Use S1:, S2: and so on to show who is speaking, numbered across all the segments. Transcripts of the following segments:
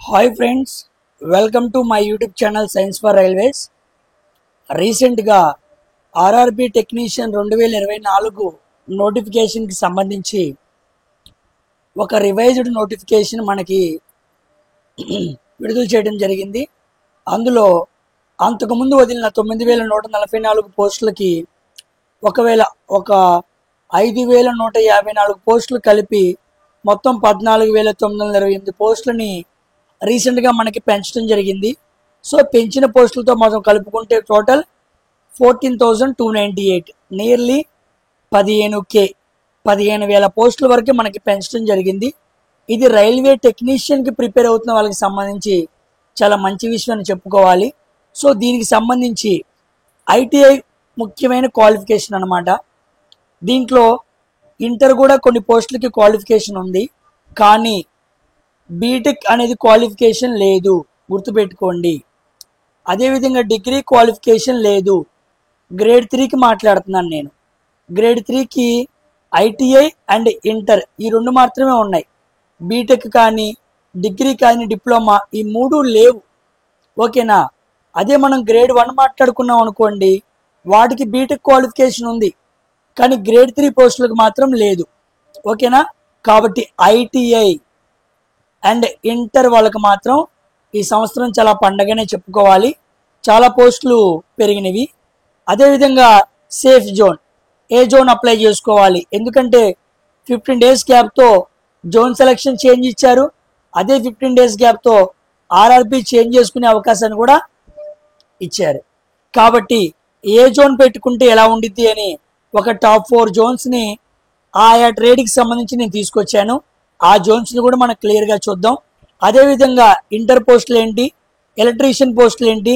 S1: Hi friends, welcome to my YouTube channel science for railways. రీసెంట్గా RRB technician 2024 నోటిఫికేషన్కి సంబంధించి ఒక రివైజ్డ్ నోటిఫికేషన్ మనకి విడుదల చేయడం జరిగింది. అందులో అంతకుముందు వదిలిన 9144 పోస్టులకి ఒక 5154 పోస్టులు కలిపి మొత్తం 14928 పోస్టులని రీసెంట్గా మనకి పెంచడం జరిగింది. సో పెంచిన పోస్టులతో మనం కలుపుకుంటే టోటల్ 14,298, నియర్లీ 15,000 పోస్టుల వరకు మనకి పెంచడం జరిగింది. ఇది రైల్వే టెక్నీషియన్కి ప్రిపేర్ అవుతున్న వాళ్ళకి సంబంధించి చాలా మంచి విషయం అని చెప్పుకోవాలి. సో దీనికి సంబంధించి ఐటీఐ ముఖ్యమైన క్వాలిఫికేషన్ అన్నమాట. దీంట్లో ఇంటర్ కూడా కొన్ని పోస్టులకి క్వాలిఫికేషన్ ఉంది, కానీ బీటెక్ అనేది క్వాలిఫికేషన్ లేదు, గుర్తుపెట్టుకోండి. అదేవిధంగా డిగ్రీ క్వాలిఫికేషన్ లేదు. గ్రేడ్ 3కి మాట్లాడుతున్నాను నేను. గ్రేడ్ 3కి ఐటీఐ అండ్ ఇంటర్ ఈ రెండు మాత్రమే ఉన్నాయి. బీటెక్ కానీ డిగ్రీ కానీ డిప్లొమా ఈ మూడు లేవు. ఓకేనా? అదే మనం గ్రేడ్ 1 మాట్లాడుకున్నాం అనుకోండి, వాటికి బీటెక్ క్వాలిఫికేషన్ ఉంది, కానీ గ్రేడ్ 3 పోస్టులకు మాత్రం లేదు. ఓకేనా? కాబట్టి ఐటీఐ అండ్ ఇంటర్ వాళ్ళకి మాత్రం ఈ సంవత్సరం చాలా పండగనే చెప్పుకోవాలి. చాలా పోస్టులు పెరిగినవి. అదేవిధంగా సేఫ్ జోన్, ఏ జోన్ అప్లై చేసుకోవాలి, ఎందుకంటే 15 days గ్యాప్తో జోన్ సెలక్షన్ చేంజ్ ఇచ్చారు. అదే 15 days గ్యాప్తో ఆర్ఆర్బి చేంజ్ చేసుకునే అవకాశాన్ని కూడా ఇచ్చారు. కాబట్టి ఏ జోన్ పెట్టుకుంటే ఎలా ఉండిద్ది అని ఒక టాప్ 4 జోన్స్ని ఆయా ట్రేడ్కి సంబంధించి నేను తీసుకొచ్చాను. ఆ జోన్స్ని కూడా మనం క్లియర్గా చూద్దాం. అదేవిధంగా ఇంటర్ పోస్టులు ఏంటి, ఎలక్ట్రీషియన్ పోస్టులు ఏంటి,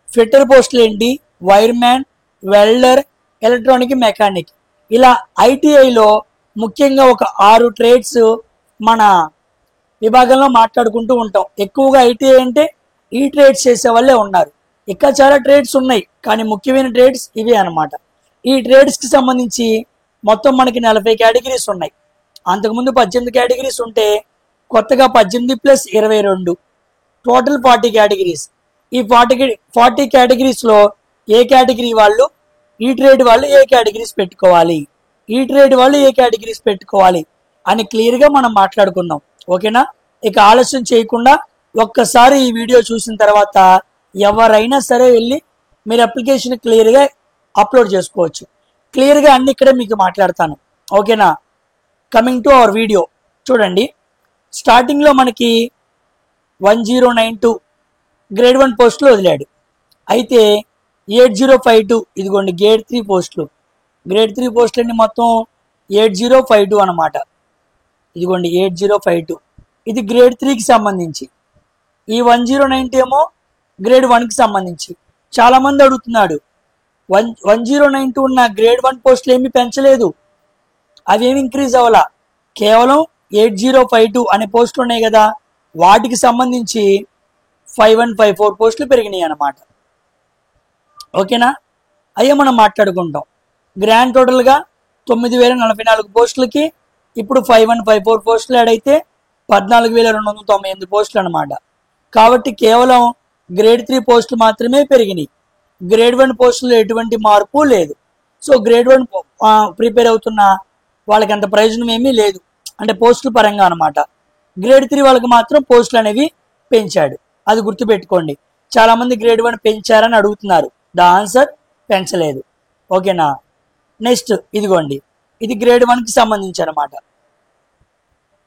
S1: ఫిట్టర్ పోస్టులు ఏంటి, వైర్మ్యాన్, వెల్డర్, ఎలక్ట్రానిక్ మెకానిక్, ఇలా ఐటీఐలో ముఖ్యంగా ఒక 6 ట్రేడ్స్ మన విభాగంలో మాట్లాడుకుంటూ ఉంటాం. ఎక్కువగా ఐటీఐ అంటే ఈ ట్రేడ్స్ చేసే వాళ్ళే ఉన్నారు. ఇంకా చాలా ట్రేడ్స్ ఉన్నాయి, కానీ ముఖ్యమైన ట్రేడ్స్ ఇవే అన్నమాట. ఈ ట్రేడ్స్కి సంబంధించి మొత్తం మనకి 40 కేటగిరీస్ ఉన్నాయి. అంతకుముందు 18 కేటగిరీస్ ఉంటే కొత్తగా 18 + 22 టోటల్ 40 కేటగిరీస్. ఈ 40 కేటగిరీస్లో ఏ కేటగిరీ వాళ్ళు, ఈ ట్రేడ్ వాళ్ళు ఏ కేటగిరీస్ పెట్టుకోవాలి, ఈ ట్రేడ్ వాళ్ళు ఏ కేటగిరీస్ పెట్టుకోవాలి అని క్లియర్గా మనం మాట్లాడుకుందాం. ఓకేనా? ఇక ఆలస్యం చేయకుండా ఒక్కసారి ఈ వీడియో చూసిన తర్వాత ఎవరైనా సరే వెళ్ళి మీరు అప్లికేషన్ క్లియర్గా అప్లోడ్ చేసుకోవచ్చు. క్లియర్గా అన్ని ఇక్కడే మీకు మాట్లాడతాను. ఓకేనా? కమింగ్ టు అవర్ వీడియో చూడండి. స్టార్టింగ్లో మనకి 1092 గ్రేడ్ 1 పోస్టులు వదిలాడు. అయితే 8052 ఇదిగోండి గ్రేడ్ 3 పోస్టులు. గ్రేడ్ 3 పోస్టులు అన్ని మొత్తం 8052 అన్నమాట. ఇదిగోండి 8052 ఇది గ్రేడ్ 3కి సంబంధించి. ఈ 1090 ఏమో గ్రేడ్ 1కి సంబంధించి. చాలామంది అడుగుతున్నాడు, 1092 ఉన్న గ్రేడ్ 1 పోస్టులు ఏమీ పెంచలేదు, అవి ఏమి ఇంక్రీజ్ అవ్వాలా, కేవలం 8052 అనే పోస్టులు ఉన్నాయి కదా, వాటికి సంబంధించి 5154 పోస్టులు పెరిగినాయి అన్నమాట. ఓకేనా? అయ్యే మనం మాట్లాడుకుంటాం. గ్రాండ్ టోటల్గా 9044 పోస్టులకి ఇప్పుడు 5154 పోస్టులు యాడ్ అయితే 14,298 పోస్టులు అనమాట. కాబట్టి కేవలం గ్రేడ్ 3 పోస్టులు మాత్రమే పెరిగినాయి. గ్రేడ్ 1 పోస్టులు ఎటువంటి మార్పు లేదు. సో గ్రేడ్ 1 ప్రిపేర్ అవుతున్న వాళ్ళకి అంత ప్రయోజనం ఏమీ లేదు, అంటే పోస్టుల పరంగా అనమాట. గ్రేడ్ 3 వాళ్ళకి మాత్రం పోస్టులు అనేవి పెంచాడు, అది గుర్తుపెట్టుకోండి. చాలామంది గ్రేడ్ 1 పెంచారని అడుగుతున్నారు. ద ఆన్సర్ పెంచలేదు. ఓకేనా? నెక్స్ట్ ఇదిగోండి, ఇది గ్రేడ్ 1కి సంబంధించి అనమాట.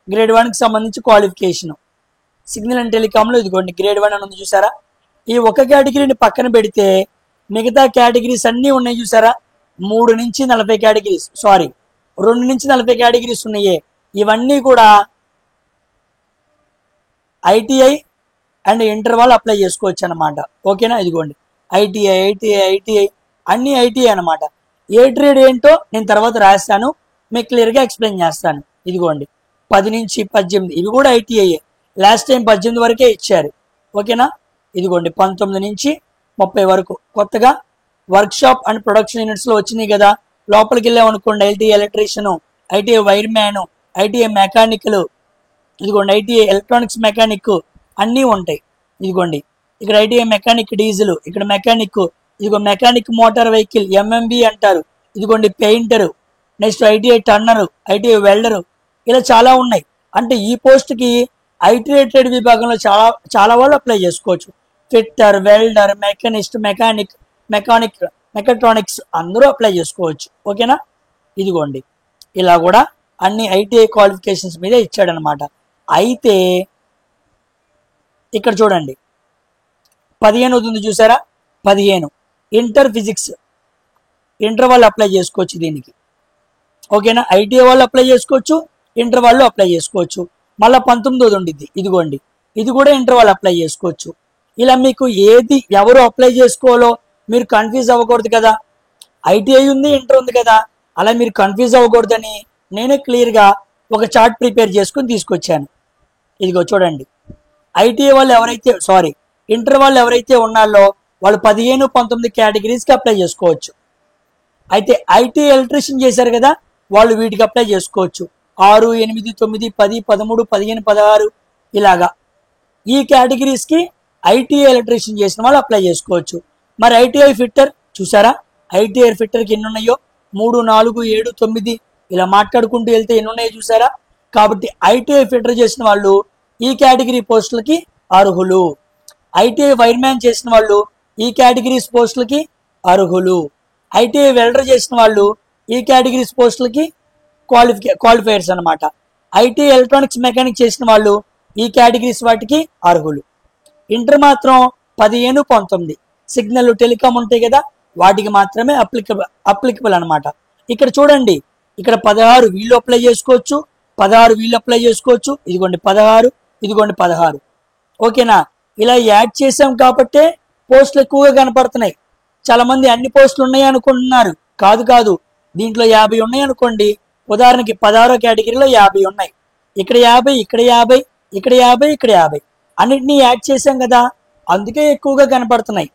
S1: గ్రేడ్ 1కి సంబంధించి క్వాలిఫికేషన్ సిగ్నల్ అండ్ టెలికామ్లో ఇదిగోండి గ్రేడ్ 1 అని ఉంది చూసారా. ఈ ఒక కేటగిరీని పక్కన పెడితే మిగతా కేటగిరీస్ అన్నీ ఉన్నాయి చూసారా. 3 నుంచి 40 కేటగిరీస్, 2 నుంచి 40 కేటగిరీస్ ఉన్నాయే, ఇవన్నీ కూడా ఐటీఐ అండ్ ఇంటర్ వాళ్ళు అప్లై చేసుకోవచ్చు అనమాట. ఓకేనా? ఇదిగోండి ఐటీఐ అన్ని ఐటీఐ అనమాట. ఏ ట్రేడ్ ఏంటో నేను తర్వాత రాస్తాను, మీకు క్లియర్గా ఎక్స్ప్లెయిన్ చేస్తాను. ఇదిగోండి 10 నుంచి 18 ఇవి కూడా ఐటీఐ. లాస్ట్ టైం 18 వరకే ఇచ్చారు. ఓకేనా? ఇదిగోండి 19 నుంచి 30 వరకు కొత్తగా వర్క్షాప్ అండ్ ప్రొడక్షన్ యూనిట్స్లో వచ్చినాయి కదా. లోపలికి వెళ్ళామనుకోండి, ITI electrician, ITI wireman, ITI mechanical, ఇదిగోండి ఐటీఐ ఎలక్ట్రానిక్స్ మెకానిక్ అన్నీ ఉంటాయి. ఇదిగోండి ఇక్కడ ఐటీఐ మెకానిక్ డీజిల్, ఇక్కడ మెకానిక్, ఇదిగో మెకానిక్ మోటార్ వెహికల్ ఎంఎంబి అంటారు. ఇదిగోండి painter, next ITI turner, ITI welder, ఇలా చాలా ఉన్నాయి. అంటే ఈ పోస్ట్కి ఐటీఐ ట్రేడ్ విభాగంలో చాలా చాలా వాళ్ళు అప్లై చేసుకోవచ్చు. ఫిట్టర్, వెల్డర్, మెకానిస్ట్, మెకాట్రానిక్స్ అందరూ అప్లై చేసుకోవచ్చు. ఓకేనా? ఇదిగోండి ఇలా కూడా అన్ని ఐటీఐ క్వాలిఫికేషన్స్ మీద ఇచ్చాడనమాట. అయితే ఇక్కడ చూడండి 15 అవుతుంది చూసారా, 15 ఇంటర్ ఫిజిక్స్, ఇంటర్ వాళ్ళు అప్లై చేసుకోవచ్చు దీనికి. ఓకేనా? ఐటీఐ వాళ్ళు అప్లై చేసుకోవచ్చు, ఇంటర్ వాళ్ళు అప్లై చేసుకోవచ్చు. మళ్ళీ 19 ఉండిద్ది, ఇదిగోండి ఇది కూడా ఇంటర్ వాళ్ళు అప్లై చేసుకోవచ్చు. ఇలా మీకు ఏది ఎవరు అప్లై చేసుకోవాలో మీరు కన్ఫ్యూజ్ అవ్వకూడదు కదా. ఐటీఐ ఉంది, ఇంటర్ ఉంది కదా, అలా మీరు కన్ఫ్యూజ్ అవ్వకూడదని నేనే క్లియర్గా ఒక చార్ట్ ప్రిపేర్ చేసుకుని తీసుకొచ్చాను. ఇదిగో చూడండి, ఐటీఐ వాళ్ళు ఎవరైతే ఇంటర్ వాళ్ళు ఎవరైతే ఉన్నారో వాళ్ళు 15, 19 కేటగిరీస్కి అప్లై చేసుకోవచ్చు. అయితే ఐటీఐ ఎలక్ట్రీషియన్ చేశారు కదా, వాళ్ళు వీటికి అప్లై చేసుకోవచ్చు. 6, 8, 9, 10, 13, 15, 16 ఇలాగా ఈ కేటగిరీస్కి ఐటీఐ ఎలక్ట్రీషియన్ చేసిన వాళ్ళు అప్లై చేసుకోవచ్చు. మరి ఐటీఐ ఫిట్టర్ చూసారా, ఐటీఐ ఫిట్టర్కి ఎన్ని ఉన్నాయో 3, 4, 7, 9 ఇలా మాట్లాడుకుంటూ వెళ్తే ఎన్ని ఉన్నాయో చూసారా. కాబట్టి ఐటీఐ ఫిట్టర్ చేసిన వాళ్ళు ఈ కేటగిరీ పోస్టులకి అర్హులు. ఐటీఐ వైర్మ్యాన్ చేసిన వాళ్ళు ఈ కేటగిరీస్ పోస్టులకి అర్హులు. ఐటీఐ వెల్డర్ చేసిన వాళ్ళు ఈ కేటగిరీస్ పోస్టులకి క్వాలిఫైయర్స్ అనమాట. ఐటీఐ ఎలక్ట్రానిక్స్ మెకానిక్ చేసిన వాళ్ళు ఈ కేటగిరీస్ వాటికి అర్హులు. ఇంటర్ మాత్రం 15, 19 సిగ్నల్ టెలికామ్ ఉంటాయి కదా, వాటికి మాత్రమే అప్లికబుల్ అనమాట. ఇక్కడ చూడండి, ఇక్కడ 16 వీళ్ళు అప్లై చేసుకోవచ్చు, 16 వీళ్ళు అప్లై చేసుకోవచ్చు. ఇదిగోండి 16, ఇదిగోండి 16. ఓకేనా? ఇలా యాడ్ చేసాం కాబట్టే పోస్టులు ఎక్కువగా కనపడుతున్నాయి. చాలా మంది అన్ని పోస్టులు ఉన్నాయి అనుకుంటున్నారు. కాదు, దీంట్లో 50 ఉన్నాయి అనుకోండి. ఉదాహరణకి 16వ కేటగిరీలో 50 ఉన్నాయి. ఇక్కడ 50, ఇక్కడ 50, ఇక్కడ 50, ఇక్కడ 50 అన్నిటినీ యాడ్ చేసాం కదా, అందుకే ఎక్కువగా కనపడుతున్నాయి.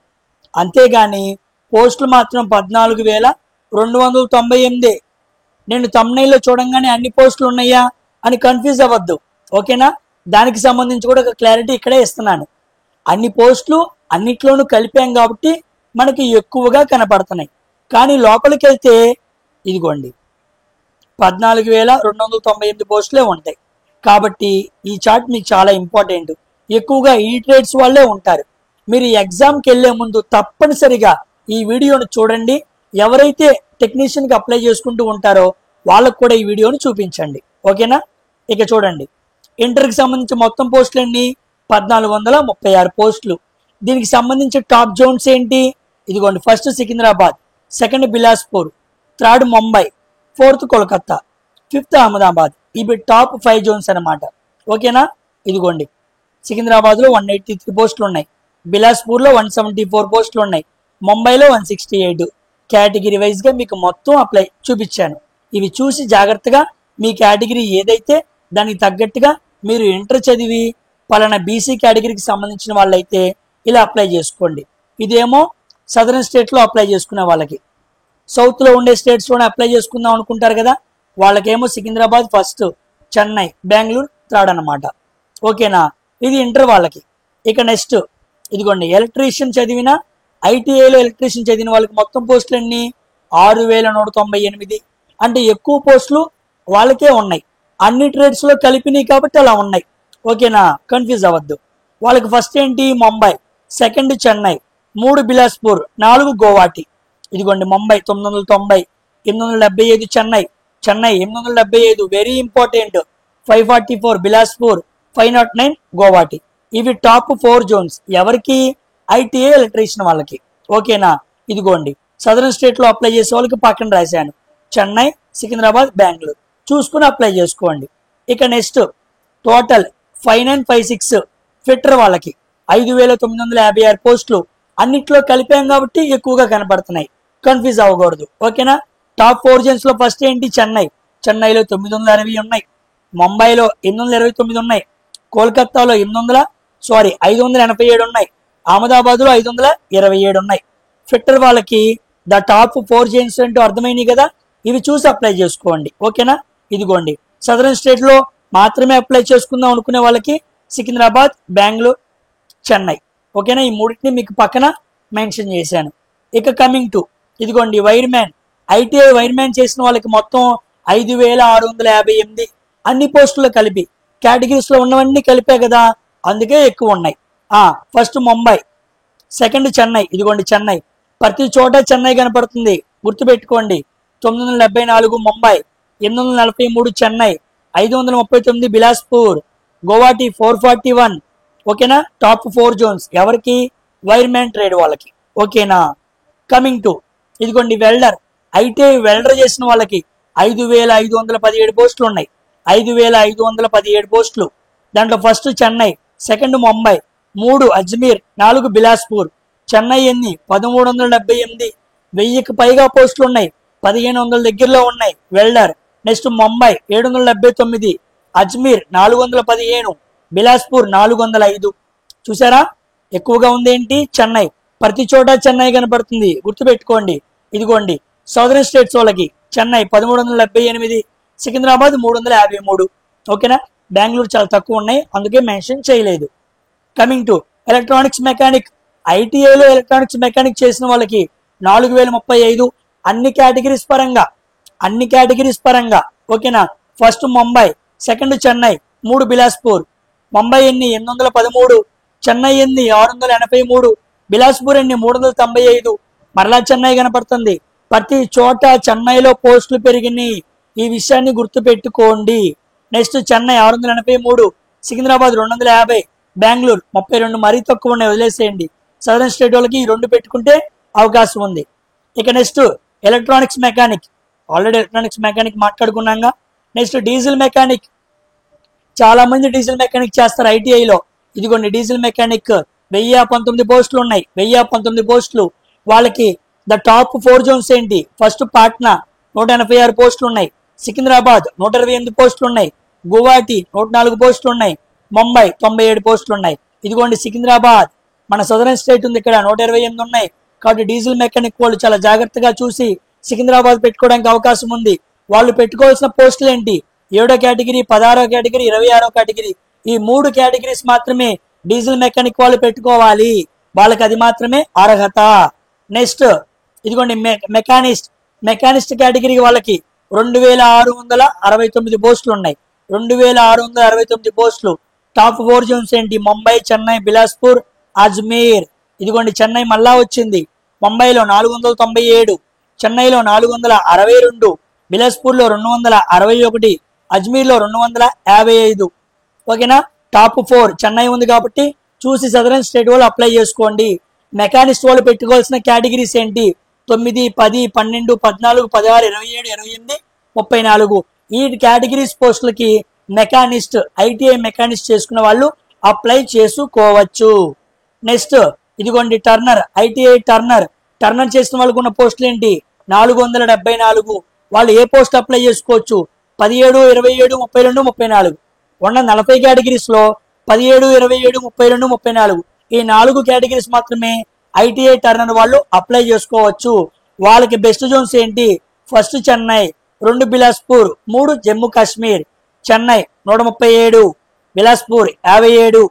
S1: అంతేగాని పోస్టులు మాత్రం 14,298. నేను తమ్నైల్లో చూడంగానే అన్ని పోస్టులు ఉన్నాయా అని కన్ఫ్యూజ్ అవ్వద్దు. ఓకేనా? దానికి సంబంధించి కూడా ఒక క్లారిటీ ఇక్కడే ఇస్తున్నాను. అన్ని పోస్టులు అన్నిట్లోనూ కలిపాం కాబట్టి మనకి ఎక్కువగా కనపడుతున్నాయి. కానీ లోపలికి వెళ్తే ఇదిగోండి 14,298 పోస్టులే ఉంటాయి. కాబట్టి ఈ చార్ట్ మీకు చాలా ఇంపార్టెంట్. ఎక్కువగా ఈ ట్రేడ్స్ వాళ్ళే ఉంటారు. మీరు ఎగ్జామ్కి వెళ్లే ముందు తప్పనిసరిగా ఈ వీడియోను చూడండి. ఎవరైతే టెక్నీషియన్కి అప్లై చేసుకుంటూ ఉంటారో వాళ్ళకు కూడా ఈ వీడియోను చూపించండి. ఓకేనా? ఇక చూడండి, ఇంటర్కి సంబంధించి మొత్తం పోస్టులు ఎన్ని? 1436 పోస్టులు. దీనికి సంబంధించి టాప్ జోన్స్ ఏంటి? ఇదిగోండి, first Secunderabad, second Bilaspur, third Mumbai, fourth Kolkata, fifth Ahmedabad. ఇవి టాప్ 5 జోన్స్ అనమాట. ఓకేనా? ఇదిగోండి, సికింద్రాబాద్లో 183 పోస్టులు ఉన్నాయి, బిలాస్పూర్లో 174 పోస్టులు ఉన్నాయి, ముంబైలో 168. కేటగిరీ వైజ్గా మీకు మొత్తం అప్లై చూపించాను. ఇవి చూసి జాగ్రత్తగా మీ కేటగిరీ ఏదైతే దానికి తగ్గట్టుగా మీరు ఇంటర్ చదివి పలానా బీసీ కేటగిరీకి సంబంధించిన వాళ్ళైతే ఇలా అప్లై చేసుకోండి. ఇదేమో సదరన్ స్టేట్లో అప్లై చేసుకునే వాళ్ళకి. సౌత్లో ఉండే స్టేట్స్లోనే అప్లై చేసుకుందాం అనుకుంటారు కదా, వాళ్ళకేమో సికింద్రాబాద్ ఫస్ట్, చెన్నై, బెంగళూరు థర్డ్ అనమాట. ఓకేనా? ఇది ఇంటర్ వాళ్ళకి. ఇక నెక్స్ట్ ఇదిగోండి, ఎలక్ట్రీషియన్ చదివిన ఐటీఐలో ఎలక్ట్రీషియన్ చదివిన వాళ్ళకి మొత్తం పోస్టులు ఎన్ని? 6,198. అంటే ఎక్కువ పోస్టులు వాళ్ళకే ఉన్నాయి. అన్ని ట్రేడ్స్లో కలిపినాయి కాబట్టి అలా ఉన్నాయి. ఓకేనా? కన్ఫ్యూజ్ అవ్వద్దు. వాళ్ళకి ఫస్ట్ ఏంటి? ముంబై, సెకండ్ చెన్నై, 3 బిలాస్పూర్, 4 గోవాటి. ఇదిగోండి ముంబై 990, 875 చెన్నై, 875 వెరీ ఇంపార్టెంట్, 544 బిలాస్పూర్, 509 గోవాటి. ఇవి టాప్ 4 జోన్స్ ఎవరికి? ఐటీఐ ఎలక్ట్రీషియన్ వాళ్ళకి. ఓకేనా? ఇదిగోండి, సదరన్ స్టేట్లో అప్లై చేసే వాళ్ళకి పక్కన రాశాను, చెన్నై, సికింద్రాబాద్, బెంగళూరు. చూసుకుని అప్లై చేసుకోండి. ఇక నెక్స్ట్ టోటల్ 5956 ఫిట్టర్ వాళ్ళకి 5,956 పోస్టులు. అన్నిట్లో కలిపాం కాబట్టి ఎక్కువగా కనపడుతున్నాయి. కన్ఫ్యూజ్ అవ్వకూడదు. ఓకేనా? టాప్ 4 జోన్స్లో ఫస్ట్ ఏంటి? చెన్నైలో 960 ఉన్నాయి, ముంబైలో 829 ఉన్నాయి, కోల్కతాలో 587 ఉన్నాయి, అహ్మదాబాద్లో 527 ఉన్నాయి. ఫిట్టర్ వాళ్ళకి ద టాప్ 4 జోన్స్ ఏంటో అర్థమైనాయి కదా, ఇవి చూసి అప్లై చేసుకోండి. ఓకేనా? ఇదిగోండి, సదరన్ స్టేట్లో మాత్రమే అప్లై చేసుకుందాం అనుకునే వాళ్ళకి సికింద్రాబాద్, బెంగళూరు, చెన్నై. ఓకేనా, ఈ మూడింటిని మీకు పక్కన మెన్షన్ చేశాను. ఇక కమింగ్ టు ఇదిగోండి wire man. ITI wire man చేసిన వాళ్ళకి మొత్తం 5,658 అన్ని పోస్టులు కలిపి, కేటగిరీస్ లో ఉన్నవన్నీ కలిపే కదా, అందుకే ఎక్కువ ఉన్నాయి. First Mumbai, second Chennai. ఇదిగోండి చెన్నై, ప్రతి చోట చెన్నై కనపడుతుంది, గుర్తుపెట్టుకోండి. 974 ముంబై, 843 చెన్నై, 539 బిలాస్పూర్, గోవాటి 441. ఓకేనా, టాప్ 4 జోన్స్ ఎవరికి? వైర్ మ్యాన్ ట్రేడ్ వాళ్ళకి. ఓకేనా, కమింగ్ టు ఇదిగోండి వెల్డర్. ఐటీఐ వెల్డర్ చేసిన వాళ్ళకి 5,517 పోస్టులు ఉన్నాయి. 5,517 పోస్టులు. దాంట్లో ఫస్ట్ చెన్నై, సెకండ్ ముంబై, 3 అజ్మీర్, 4 బిలాస్పూర్. చెన్నై ఎన్ని? 1,378, 1000కి పైగా పోస్టులు ఉన్నాయి. 1,500 దగ్గరలో ఉన్నాయి వెల్డర్. నెక్స్ట్ ముంబై 779, అజ్మీర్ 415, బిలాస్పూర్ 405. చూసారా, ఎక్కువగా ఉంది ఏంటి? చెన్నై. ప్రతి చోట చెన్నై కనపడుతుంది, గుర్తుపెట్టుకోండి. ఇదిగోండి సౌదర్న్ స్టేట్స్ వాళ్ళకి చెన్నై 1,378, సికింద్రాబాద్ 353. ఓకేనా, బెంగళూరు చాలా తక్కువ ఉన్నాయి, అందుకే మెన్షన్ చేయలేదు. Coming to electronics mechanic. ఐటీఐలో ఎలక్ట్రానిక్స్ మెకానిక్ చేసిన వాళ్ళకి 4,035 అన్ని కేటగిరీస్ పరంగా. ఓకేనా, ఫస్ట్ ముంబై, సెకండ్ చెన్నై, 3 బిలాస్పూర్. ముంబై ఎన్ని? 813, చెన్నై ఎన్ని? 683, బిలాస్పూర్ ఎన్ని? 395. మరలా చెన్నై కనపడుతుంది. ప్రతి చోట చెన్నైలో పోస్టులు పెరిగినాయి, ఈ విషయాన్ని గుర్తుపెట్టుకోండి. నెక్స్ట్ చెన్నై 683, సికింద్రాబాద్ 250, బెంగళూరు 32. మరీ తక్కువ ఉన్నాయి, వదిలేసేయండి. సదరన్ స్టేట్ వాళ్ళకి ఈ 2 పెట్టుకుంటే అవకాశం ఉంది. ఇక next electronics mechanic. Already electronics mechanic మాట్లాడుకున్నాగా. Next diesel mechanic. చాలా మంది డీజిల్ మెకానిక్ చేస్తారు ఐటీఐలో. ఇదిగోండి డీజిల్ మెకానిక్ 1019 పోస్టులు ఉన్నాయి. 1019 పోస్టులు. వాళ్ళకి ద టాప్ 4 జోన్స్ ఏంటి? ఫస్ట్ పాట్నా 186 పోస్టులు ఉన్నాయి. సికింద్రాబాద్ 128 పోస్టులు ఉన్నాయి. గువాహటి 104 పోస్టులు ఉన్నాయి. ముంబై 97 పోస్టులు ఉన్నాయి. ఇదిగోండి సికింద్రాబాద్ మన సదరన్ స్టేట్ ఉంది, ఇక్కడ 128 ఉన్నాయి. కాబట్టి డీజిల్ మెకానిక్ వాళ్ళు చాలా జాగ్రత్తగా చూసి సికింద్రాబాద్ పెట్టుకోవడానికి అవకాశం ఉంది. వాళ్ళు పెట్టుకోవాల్సిన పోస్టులు ఏంటి? 7వ కేటగిరీ, 16వ కేటగిరీ, 26వ కేటగిరీ. ఈ 3 కేటగిరీస్ మాత్రమే డీజిల్ మెకానిక్ వాళ్ళు పెట్టుకోవాలి. వాళ్ళకి అది మాత్రమే అర్హత. నెక్స్ట్ ఇదిగోండి మెకానిస్ట్ కేటగిరీ వాళ్ళకి 2,669 పోస్టులు ఉన్నాయి. 2,669 పోస్టులు. టాప్ 4 జోన్స్ ఏంటి? ముంబై, చెన్నై, బిలాస్పూర్, అజ్మీర్. ఇదిగోండి చెన్నై మళ్ళా వచ్చింది. ముంబైలో 497, చెన్నైలో 462, బిలాస్పూర్ లో 261, అజ్మీర్ లో 255. ఓకేనా, టాప్ 4 చెన్నై ఉంది కాబట్టి చూసి సదరన్ స్టేట్ వాళ్ళు అప్లై చేసుకోండి. మెకానిస్ట్ వాళ్ళు పెట్టుకోవాల్సిన కేటగిరీస్ ఏంటి? 9, 10, 12, 14, 16, 27, 28, 34. ఈ కేటగిరీస్ పోస్టులకి మెకానిస్ట్, ఐటీఐ మెకానిస్ట్ చేసుకున్న వాళ్ళు అప్లై చేసుకోవచ్చు. నెక్స్ట్ ఇదిగోండి టర్నర్, ఐటీఐ టర్నర్ చేసిన వాళ్ళకు ఉన్న పోస్టులు ఏంటి? 474. వాళ్ళు ఏ పోస్ట్ అప్లై చేసుకోవచ్చు? 17, 27, 32, 34. ఉన్న 40 కేటగిరీస్ లో 17, 27, 32, 34 ఈ 4 కేటగిరీస్ మాత్రమే ఐటీఐ టర్నర్ వాళ్ళు అప్లై చేసుకోవచ్చు. వాళ్ళకి బెస్ట్ జోన్స్ ఏంటి? ఫస్ట్ చెన్నై, 2 బిలాస్పూర్, 3 జమ్మూ కాశ్మీర్. చెన్నై 137, బిలాస్పూర్ 57,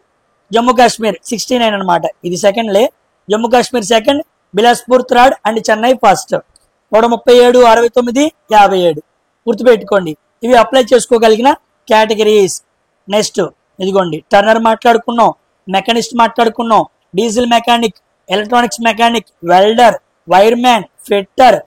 S1: జమ్మూ కాశ్మీర్ 69 అనమాట. ఇది సెకండ్ లే, Jammu Kashmir second, Bilaspur third and Chennai first. 137, 69, 57 గుర్తుపెట్టుకోండి. ఇవి అప్లై చేసుకోగలిగిన కేటగిరీస్. నెక్స్ట్ ఇదిగోండి టర్నర్ మాట్లాడుకున్నాం, మెకానిస్ట్ మాట్లాడుకున్నాం, diesel mechanic, electronics mechanic, welder, wire man, fitter,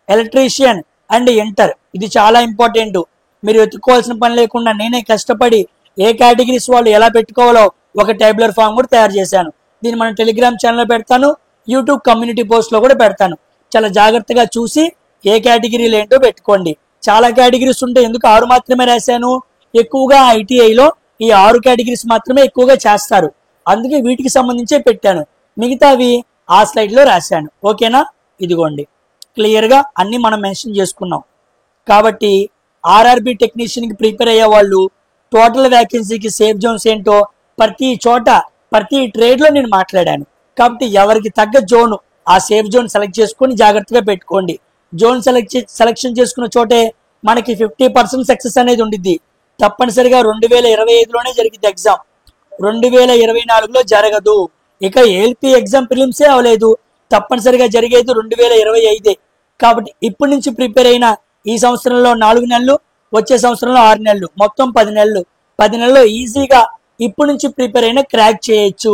S1: electrician and enter. ఇది చాలా ఇంపార్టెంట్. మీరు వెతుక్కోవాల్సిన పని లేకుండా నేనే కష్టపడి ఏ కేటగిరీస్ వాళ్ళు ఎలా పెట్టుకోవాలో ఒక టేబులర్ ఫామ్ కూడా తయారు చేశాను. దీన్ని మన టెలిగ్రామ్ ఛానల్లో పెడతాను, యూట్యూబ్ కమ్యూనిటీ పోస్ట్ లో కూడా పెడతాను. చాలా జాగ్రత్తగా చూసి ఏ కేటగిరీలు ఏంటో పెట్టుకోండి. చాలా కేటగిరీస్ ఉంటే ఎందుకు 6 మాత్రమే రాశాను? ఎక్కువగా ఐటీఐలో ఈ 6 కేటగిరీస్ మాత్రమే ఎక్కువగా చేస్తారు, అందుకే వీటికి సంబంధించే పెట్టాను. మిగతావి ఆ స్లైడ్ లో రాశాను. ఓకేనా, ఇదిగోండి క్లియర్ గా అన్ని మనం మెన్షన్ చేసుకున్నాం. కాబట్టి ఆర్ఆర్బి టెక్నీషియన్ కి ప్రిపేర్ అయ్యే వాళ్ళు టోటల్ వ్యాకెన్సీకి సేఫ్ జోన్స్ ఏంటో ప్రతి చోట ప్రతి ట్రేడ్ లో నేను మాట్లాడాను. కాబట్టి ఎవరికి తగ్గ జోన్ ఆ సేఫ్ జోన్ సెలెక్ట్ చేసుకొని జాగ్రత్తగా పెట్టుకోండి. జోన్ సెలెక్షన్ చేసుకున్న చోటే మనకి 50% సక్సెస్ అనేది ఉండిద్ది. తప్పనిసరిగా 2025లోనే జరిగింది ఎగ్జామ్. 2024లో జరగదు. ఇక ఏఎల్పి ఎగ్జామ్ ప్రిలిమ్సే అవ్వలేదు, తప్పనిసరిగా జరిగేది 2025. కాబట్టి ఇప్పటి నుంచి ప్రిపేర్ అయిన ఈ సంవత్సరంలో 4 నెలలు, వచ్చే సంవత్సరంలో 6 నెలలు, మొత్తం 10 నెలలు. 10 నెలల్లో ఈజీగా ఇప్పటి నుంచి ప్రిపేర్ అయినా క్రాక్ చేయొచ్చు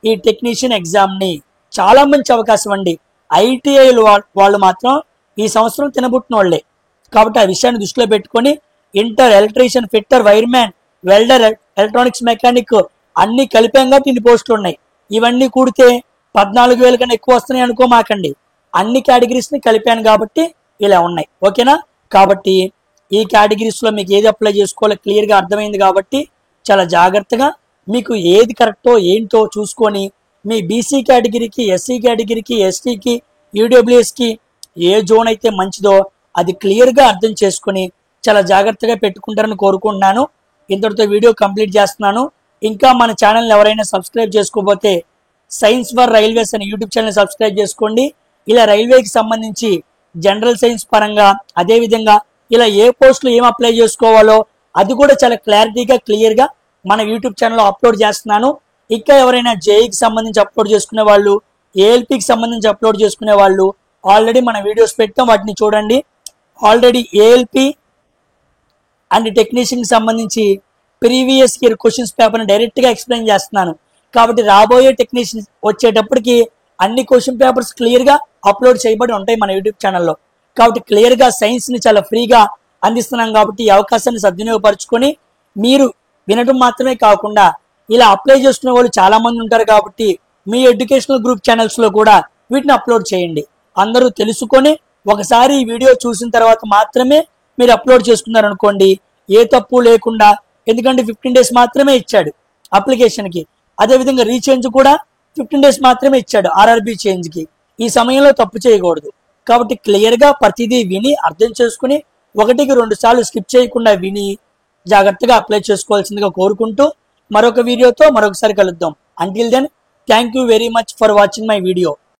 S1: ఈ టెక్నీషియన్ ఎగ్జామ్ ని. చాలా మంచి అవకాశం అండి. ఐటీఐ వాళ్ళు మాత్రం ఈ సంవత్సరం తినబుట్టిన వాళ్ళే. కాబట్టి ఆ విషయాన్ని దృష్టిలో పెట్టుకొని inter, electrician, fitter, wireman, welder, electronics mechanic అన్ని కలిపాం కాబట్టి ఇన్ని పోస్టులు ఉన్నాయి. ఇవన్నీ కూడితే 14,000 కన్నా ఎక్కువ వస్తున్నాయి అనుకోమాకండి. అన్ని కేటగిరీస్ ని కలిపాను కాబట్టి ఇలా ఉన్నాయి. ఓకేనా? కాబట్టి ఈ కేటగిరీస్ లో మీకు ఏది అప్లై చేసుకోవాలో క్లియర్ గా అర్థమైంది. కాబట్టి చాలా జాగ్రత్తగా మీకు ఏది కరెక్టో ఏంటో చూసుకొని మీ బీసీ కేటగిరీకి, ఎస్సీ కేటగిరీకి, ఎస్టీకి, ఈడబ్ల్యూఎస్కి ఏ జోన్ అయితే మంచిదో అది క్లియర్ గా అర్థం చేసుకుని చాలా జాగ్రత్తగా పెట్టుకుంటారని కోరుకుంటున్నాను. ఇంతటితో వీడియో కంప్లీట్ చేస్తున్నాను. ఇంకా మన ఛానల్ ఎవరైనా సబ్స్క్రైబ్ చేసుకోకపోతే సైన్స్ ఫర్ రైల్వేస్ అనే యూట్యూబ్ ఛానల్ సబ్స్క్రైబ్ చేసుకోండి. ఇలా రైల్వేకి సంబంధించి జనరల్ సైన్స్ పరంగా, అదేవిధంగా ఇలా ఏ పోస్టులు ఏం అప్లై చేసుకోవాలో అది కూడా చాలా క్లారిటీగా క్లియర్ గా మన యూట్యూబ్ ఛానల్లో అప్లోడ్ చేస్తున్నాను. ఇంకా ఎవరైనా జేఈకి సంబంధించి అప్లోడ్ చేసుకునే వాళ్ళు, ఏఎల్పికి సంబంధించి అప్లోడ్ చేసుకునే వాళ్ళు ఆల్రెడీ మన వీడియోస్ పెట్టాం, వాటిని చూడండి. ఆల్రెడీ ఏఎల్పి అండ్ టెక్నీషియన్ సంబంధించి ప్రీవియస్ ఇయర్ క్వశ్చన్స్ పేపర్ని డైరెక్ట్ గా ఎక్స్ప్లెయిన్ చేస్తున్నాను. కాబట్టి రాబోయే టెక్నీషియన్ వచ్చేటప్పటికి అన్ని క్వశ్చన్ పేపర్స్ క్లియర్ గా అప్లోడ్ చేయబడి ఉంటాయి మన యూట్యూబ్ ఛానల్లో. కాబట్టి క్లియర్ గా సైన్స్ ని చాలా ఫ్రీగా అందిస్తున్నాం. కాబట్టి ఈ అవకాశాన్ని సద్వినియోగపరచుకొని మీరు వినడం మాత్రమే కాకుండా ఇలా అప్లై చేసుకునే వాళ్ళు చాలా మంది ఉంటారు. కాబట్టి మీ ఎడ్యుకేషనల్ గ్రూప్ ఛానల్స్ లో కూడా వీటిని అప్లోడ్ చేయండి. అందరూ తెలుసుకొని ఒకసారి ఈ వీడియో చూసిన తర్వాత మాత్రమే మీరు అప్లోడ్ చేసుకున్నారు అనుకోండి, ఏ తప్పు లేకుండా. ఎందుకంటే 15 days మాత్రమే ఇచ్చాడు అప్లికేషన్ కి. అదేవిధంగా రీచేంజ్ కూడా 15 days మాత్రమే ఇచ్చాడు ఆర్ఆర్బి చేంజ్ కి. ఈ సమయంలో తప్పు చేయకూడదు. కాబట్టి క్లియర్ గా ప్రతిదీ విని అర్థం చేసుకుని 1-2 సార్లు స్కిప్ చేయకుండా విని జాగ్రత్తగా అప్లై చేసుకోవాల్సిందిగా కోరుకుంటూ మరొక వీడియోతో మరొకసారి కలుద్దాం. Until then, thank you very much for watching my video.